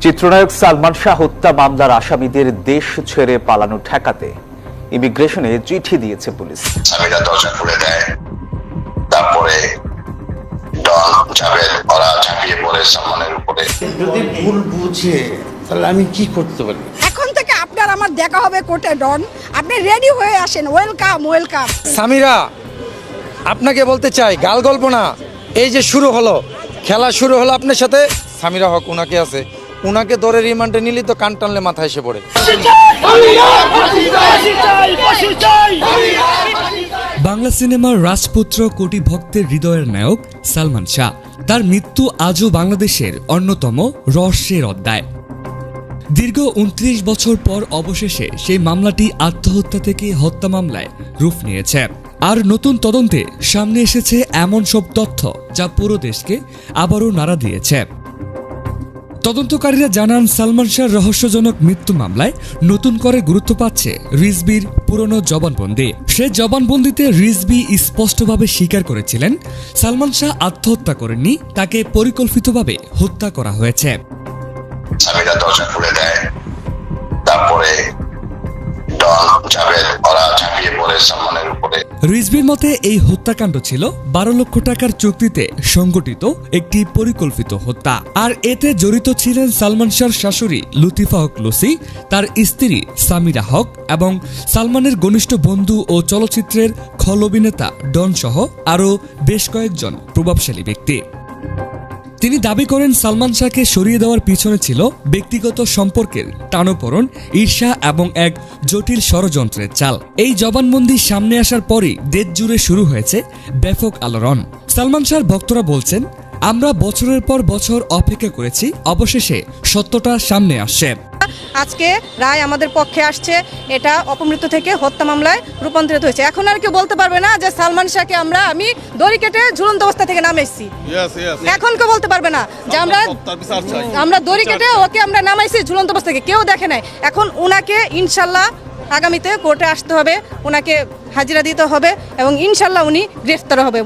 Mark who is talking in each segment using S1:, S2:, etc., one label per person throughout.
S1: চিত্রনায়ক সালমান শাহ হত্যা মামলার আসামিদের দেশ ছেড়ে পালানো ঠেকাতে ইমিগ্রেশনে চিঠি দিয়েছে পুলিশ।
S2: সামিরা দরজা খুলে দেয়, তারপরে ডন জাভেদ ওরা ঝাঁপিয়ে পড়ে সালমানের উপরে।
S3: যদি ভুল বুঝে তাহলে আমি কি করতে পারি?
S4: এখন থেকে আপনার আমার দেখা হবে কোর্টে। ডন, আপনি রেডি হয়ে আসেন। Welcome welcome.
S5: সামিরা, আপনাকে বলতে চাই, গাল গল্প না, এই যে শুরু হলো, খেলা শুরু হলো আপনার সাথে। সামিরা হক উনাকে আছে, উনাকে ধরে রিমান্ডে নিলি তো কান টানলে মাথায় এসে পড়ে।
S6: বাংলা সিনেমার রাজপুত্র, কোটি ভক্তের হৃদয়ের নায়ক সালমান শাহ, তার মৃত্যু আজও বাংলাদেশের অন্যতম রহস্যের অধ্যায়। দীর্ঘ ২৯ বছর পর অবশেষে সেই মামলাটি আত্মহত্যা থেকে হত্যা মামলায় রূপ নিয়েছে। আর নতুন তদন্তে সামনে এসেছে এমন সব তথ্য যা পুরো দেশকে আবারও নাড়া দিয়েছে। তদন্তকারীরা জানান, সালমান শাহর রহস্যজনক মৃত্যু মামলায় নতুন করে গুরুত্ব পাচ্ছে রিজভির পুরনো জবানবন্দি। সে জবানবন্দিতে রিজভি স্পষ্টভাবে স্বীকার করেছিলেন সালমান শাহ আত্মহত্যা করেননি, তাকে পরিকল্পিতভাবে হত্যা করা হয়েছে।
S2: সামিরা দরজা খুলে দেয়, তারপরে ডন জাভেদ ওরা ঝাঁপিয়ে পড়ে সালমানের উপরে।
S6: রিজভির মতে এই হত্যাকাণ্ড ছিল ১২ লক্ষ টাকার চুক্তিতে সংগঠিত একটি পরিকল্পিত হত্যা। আর এতে জড়িত ছিলেন সালমান শাহর শাশুড়ি লুতিফা হক লুসি, তার স্ত্রী সামিরা হক এবং সালমানের ঘনিষ্ঠ বন্ধু ও চলচ্চিত্রের খল অভিনেতা ডন সহ আরও বেশ কয়েকজন প্রভাবশালী ব্যক্তি। তিনি দাবি করেন, সালমান শাহকে সরিয়ে দেওয়ার পিছনে ছিল ব্যক্তিগত সম্পর্কের টানাপোড়েন, ঈর্ষা এবং এক জটিল ষড়যন্ত্রের চাল। এই জবানবন্দি সামনে আসার পরই দেশ জুড়ে শুরু হয়েছে ব্যাপক আলোড়ন। সালমান শাহর ভক্তরা বলছেন, আমরা বছরের পর বছর অপেক্ষা করেছি, অবশেষে সত্যটা সামনে আসছে।
S4: আজকে রায় আমাদের পক্ষে আসছে। এটা অপমৃত্যু থেকে হত্যা মামলায় রূপান্তরিত হয়েছে। এখন আর কেউ বলতে পারবে না যে সালমান শাহকে আমি দড়ি কেটে ঝুলন্ত অবস্থা থেকে নামাইছি। এখন কেউ বলতে পারবে না যে আমরা দড়ি কেটে ওকে আমরা নামাইছি ঝুলন্ত অবস্থা থেকে, কেউ দেখে নাই। এখন উনাকে ইনশাল্লাহ আগামীতে কোর্টে আসতে হবে, ওনাকে হাজিরা দিতে হবে এবং ইনশাল্লাহ উনি গ্রেফতার হবে।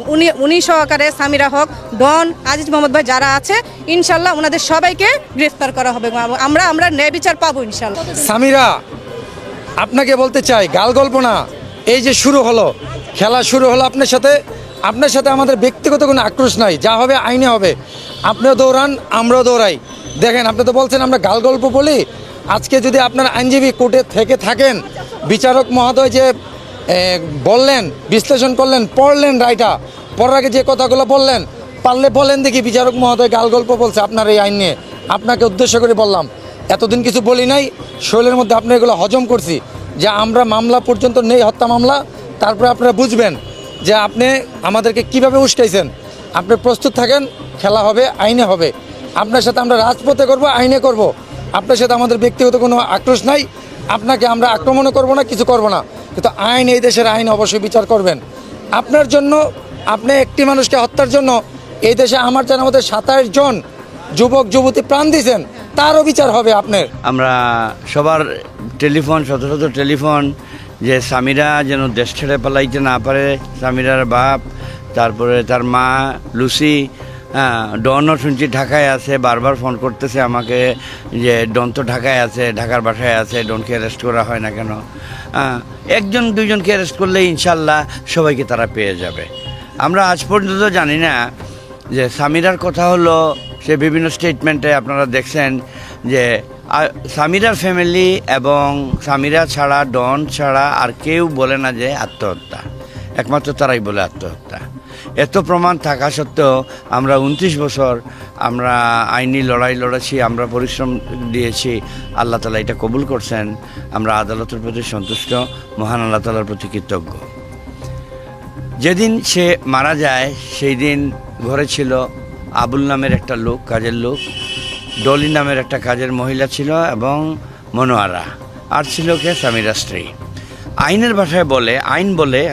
S4: উনি সহকারে সামিরা হক, ডন, আজিজ মোহাম্মদ ভাই যারা আছে, ইনশাল্লাহ ওনাদের সবাইকে গ্রেফতার করা হবে। আমরা ন্যায় বিচার পাবো ইনশাল্লাহ।
S5: সামিরা, আপনাকে বলতে চাই, গাল গল্প না, এই যে শুরু হলো, খেলা শুরু হলো আপনার সাথে। আপনার সাথে আমাদের ব্যক্তিগত কোনো আক্রোশ নাই, যা হবে আইনে হবে। আপনিও দৌড়ান, আমরাও দৌড়াই। দেখেন, আপনি তো বলছেন আমরা গাল গল্প বলি। আজকে যদি আপনার আইনজীবী কোর্টে থেকে থাকেন, বিচারক মহোদয় যে বললেন, বিশ্লেষণ করলেন, পড়লেন রায়টা, পড়ার আগে যে কথাগুলো বললেন, পারলে বলেন দেখি বিচারক মহোদয় গাল গল্প বলছে আপনার এই আইন নিয়ে। আপনাকে উদ্দেশ্য করে বললাম, এতদিন কিছু বলি নাই, শৈলের মধ্যে আপনি এগুলো হজম করছি যে আমরা মামলা পর্যন্ত নেই, হত্যা মামলা। তারপরে আপনারা বুঝবেন যে আপনি আমাদেরকে কিভাবে উস্কাইছেন। আপনি প্রস্তুত থাকেন, খেলা হবে, আইনে হবে। আপনার সাথে আমরা রাজপথে করব, আইনে করব। আপনার সাথে আমাদের ব্যক্তিগত কোনো আক্রোশ নাই। আপনাকে আমরা আক্রমণও করব না, কিছু করব না, কিন্তু আইন, এই দেশের আইন অবশ্যই বিচার করবেন। আপনার জন্য, আপনি একটি মানুষকে হত্যার জন্য এই দেশে আমার জানা মতো ২৭ জন যুবক যুবতী প্রাণ দিয়েছেন, তারও বিচার হবে আপনার।
S7: আমরা সবার টেলিফোন, শত শত টেলিফোন, যে সামিরা যেন দেশ ছেড়ে পালাইতে না পারে। সামিরার বাপ, তারপরে তার মা লুসি, ডনও শুনছি ঢাকায় আছে, বারবার ফোন করতেছে আমাকে যে ডন তো ঢাকায় আছে, ঢাকার বাসায় আছে, ডনকে অ্যারেস্ট করা হয় না কেন। একজন দুইজনকে অ্যারেস্ট করলে ইনশাল্লাহ সবাইকে তারা পেয়ে যাবে। আমরা আজ পর্যন্ত জানি না যে সামিরার কথা হলো, সে বিভিন্ন স্টেটমেন্টে আপনারা দেখছেন যে সামিরার ফ্যামিলি এবং সামিরা ছাড়া, ডন ছাড়া আর কেউ বলে না যে আত্মহত্যা, একমাত্র তারাই বলে আত্মহত্যা। এত প্রমাণ থাকা সত্ত্বেও আমরা ২৯ বছর আমরা আইনি লড়াই লড়েছি, আমরা পরিশ্রম দিয়েছি। আল্লাহ তাআলা এটা কবুল করছেন। আমরা আদালতের প্রতি সন্তুষ্ট, মহান আল্লাহ তাআলার প্রতি কৃতজ্ঞ। যেদিন সে মারা যায় সেই দিন ঘরে ছিল আবুল নামের একটা লোক, কাজের লোক, ডলি নামের একটা কাজের মহিলা ছিল এবং মনোয়ারা, আর ছিল কে সামিরা স্ত্রী। আইনের ভাষায় বলে,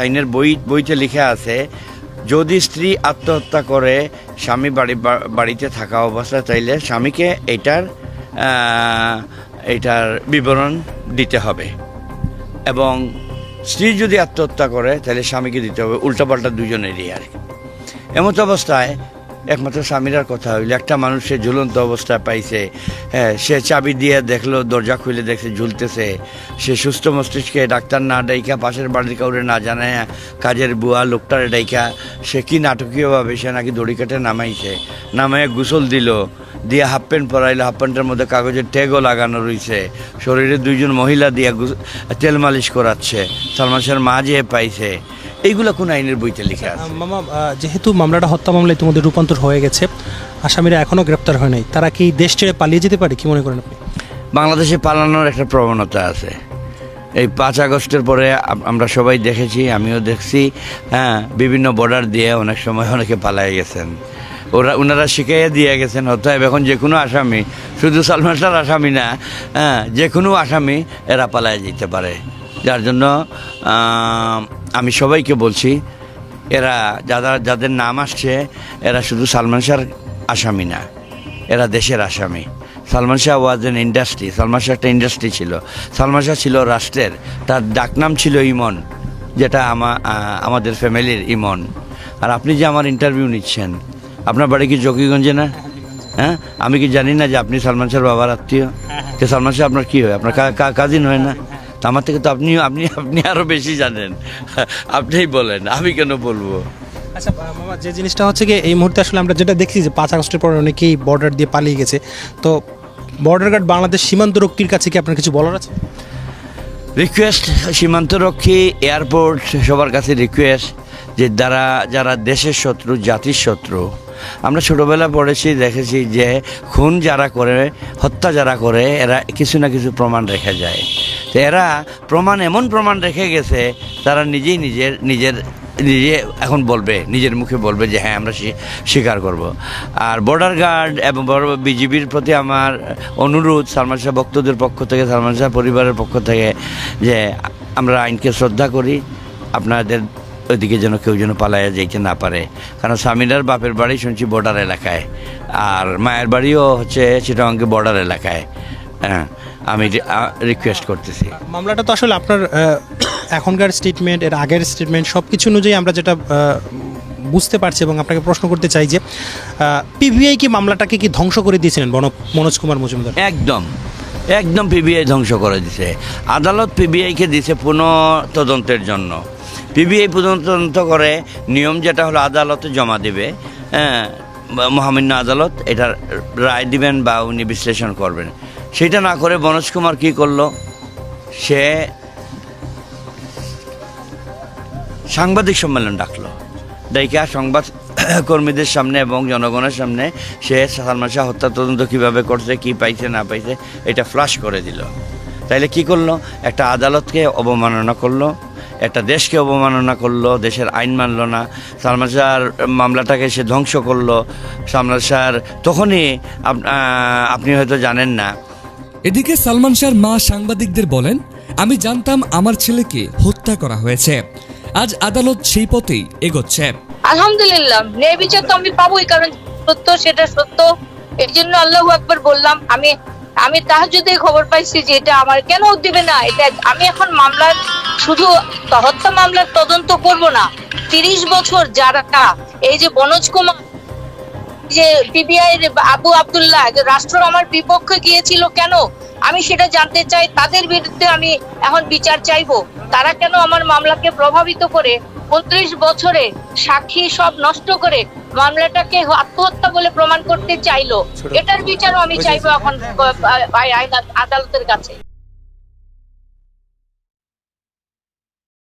S7: আইনের বইতে লিখা আছে, যদি স্ত্রী আত্মহত্যা করে স্বামী বাড়িতে থাকা অবস্থায়, চাইলে স্বামীকে এইটার বিবরণ দিতে হবে, এবং স্ত্রী যদি আত্মহত্যা করে তাহলে স্বামীকে দিতে হবে, উল্টাপাল্টা দুজনেরই আর কি। এমত অবস্থায় একমাত্র সামিরার কথা হইল। একটা মানুষ সে ঝুলন্ত অবস্থায় পাইছে, হ্যাঁ, সে চাবি দিয়ে দেখলো, দরজা খুলে দেখছে ঝুলতেছে। সে সুস্থ মস্তিষ্কে ডাক্তার না ডাইকা, পাশের বাড়ির কাউরে না জানায়, কাজের বুয়া লোকটারে ডাইকা, সে কি নাটকীয়ভাবে সে নাকি দড়ি কেটে নামাইছে, নামাইয়া গোসল দিল, দিয়ে হাফ প্যান্ট পরাইলো, হাফ প্যান্টের মধ্যে কাগজের ট্যাগও লাগানো রয়েছে, শরীরে 2 জন মহিলা দিয়ে তেল মালিশ করাচ্ছে, সালমান শাহর মা যে পাইছে। এইগুলো কোন আইনের বইতে লিখে আছে?
S8: মামা, যেহেতু মামলাটা হত্যা মামলা ইতিমধ্যে রূপান্তর হয়ে গেছে, আসামিরা এখনও গ্রেপ্তার হয় নাই, তারা কি দেশ ছেড়ে পালিয়ে যেতে পারে, কি মনে করেন আপনি?
S7: বাংলাদেশে পালানোর একটা প্রবণতা আছে। এই 5 আগস্টের পরে আমরা সবাই দেখেছি, আমিও দেখছি, হ্যাঁ, বিভিন্ন বর্ডার দিয়ে অনেক সময় অনেকে পালায়ে গেছেন। ওনারা শিখাইয়া দিয়ে গেছেন অতএব এখন যে কোনো আসামি, শুধু সালমান শাহর আসামি না, হ্যাঁ, যে কোনো আসামি এরা পালায়ে যেতে পারে। যার জন্য আমি সবাইকে বলছি, এরা যাদের নাম আসছে এরা শুধু সালমান শাহর আসামি না, এরা দেশের আসামি। Salman Shah was an industry, Salman Shah একটা ইন্ডাস্ট্রি ছিল, সালমান শাহ ছিল রাষ্ট্রের, তার ডাকনাম ছিল ইমন, যেটা আমাদের ফ্যামিলির ইমন। আর আপনি যে আমার ইন্টারভিউ নিচ্ছেন, আপনার বাড়ি কি জকিগঞ্জে না? হ্যাঁ, আমি কি জানি না যে আপনি সালমান শাহর বাবার আত্মীয়? যে সালমান শাহ আপনার কি হয়? আপনার কাজিন হয় না? তো আমার থেকে তো আপনি আরো বেশি জানেন, আপনিই বলেন, আমি কেন বলবো?
S8: আচ্ছা মামা, যে জিনিসটা হচ্ছে কি, এই মুহূর্তে আসলে আমরা যেটা দেখছি যে 5 আগস্টের পর অনেকেই বর্ডার দিয়ে পালিয়ে গেছে, তো বর্ডার গার্ড বাংলাদেশ সীমান্তরক্ষীর কাছে কি আপনার কিছু বলার আছে?
S7: রিকোয়েস্ট, সীমান্তরক্ষী, এয়ারপোর্ট, সবার কাছে রিকোয়েস্ট যে যারা দেশের শত্রু, জাতির শত্রু, আমরা ছোটোবেলা পড়েছি, দেখেছি যে খুন যারা করে, হত্যা যারা করে, এরা কিছু না কিছু প্রমাণ রেখে যায়। তো এরা এমন প্রমাণ রেখে গেছে, তারা নিজে এখন বলবে, নিজের মুখে বলবে যে হ্যাঁ আমরা স্বীকার করব। আর বর্ডার গার্ড এবং বিজিবির প্রতি আমার অনুরোধ, সালমান শাহ ভক্তদের পক্ষ থেকে, সালমান শাহ পরিবারের পক্ষ থেকে, যে আমরা আইনকে শ্রদ্ধা করি, আপনাদের ওইদিকে যেন কেউ যেন পালাইয়া যাইতে না পারে। কারণ সামিনার বাপের বাড়ি শুনছি বর্ডার এলাকায়, আর মায়ের বাড়িও হচ্ছে চিটাগাং বর্ডার এলাকায়। হ্যাঁ, আমি রিকোয়েস্ট করতেছি।
S8: মামলাটা তো আসলে আপনার এখনকার স্টেটমেন্ট, এর আগের স্টেটমেন্ট, সব কিছু অনুযায়ী আমরা যেটা বুঝতে পারছি, এবং আপনাকে প্রশ্ন করতে চাই যে পিবিআই কি মামলাটাকে কি ধ্বংস করে দিয়েছিলেন মনোজ কুমার মজুমদার?
S7: একদম পিবিআই ধ্বংস করে দিছে। আদালত পিবিআইকে দিছে পুনঃ তদন্তের জন্য। পিবিআই তদন্ত করে, নিয়ম যেটা হলো আদালতে জমা দেবে, হ্যাঁ, মহামান্য আদালত এটার রায় দিবেন বা উনি বিশ্লেষণ করবেন। সেটা না করে মনোজ কুমার কী করলো, সে সাংবাদিক সম্মেলন ডাকলো, ডাইকা সংবাদ কর্মীদের সামনে এবং জনগণের সামনে সে সালমান শাহ হত্যা তদন্ত কীভাবে করছে, কি পাইছে না পাইছে, এটা ফ্লাশ করে দিল। তাইলে কি করলো? একটা আদালতকে অবমাননা করলো, একটা দেশকে অবমাননা করলো, দেশের আইন মানল না, সালমান শাহর মামলাটাকে সে ধ্বংস করলো। সালমান শাহর তখনই, আপনি হয়তো জানেন না,
S6: এদিকে সালমান শাহর মা সাংবাদিকদের বলেন, আমি জানতাম আমার ছেলেকে হত্যা করা হয়েছে। আজ আদালত সেই পথেই এগোচ্ছে।
S9: আলহামদুলিল্লাহ, ন্যায় বিচার তো আমি পাবোই, কারণ সত্য সেটা সত্য। এই জন্য আল্লাহু আকবার বললাম। আমি তাহাজ্জুদে খবর পাইছি যে এটা আমার কেন দিবে না, এটা আমি এখন মামলার শুধু হত্যা মামলার তদন্ত করব না, 30 বছর যারা, এই যে মনোজ কুমার, যে পিবিআই আবু আব্দুল্লাহ, রাষ্ট্র আমার বিপক্ষে গিয়েছিল কেন, আমি সেটা জানতে চাই। তাদের বিরুদ্ধে আমি এখন বিচার চাইবো। তারা কেন আমার মামলাকে প্রভাবিত করে 29 বছরে সাক্ষী সব নষ্ট করে মামলাটাকে আত্মহত্যা বলে প্রমাণ করতে চাইলো, এটার বিচারও আমি চাইবো এখন আদালতের কাছে।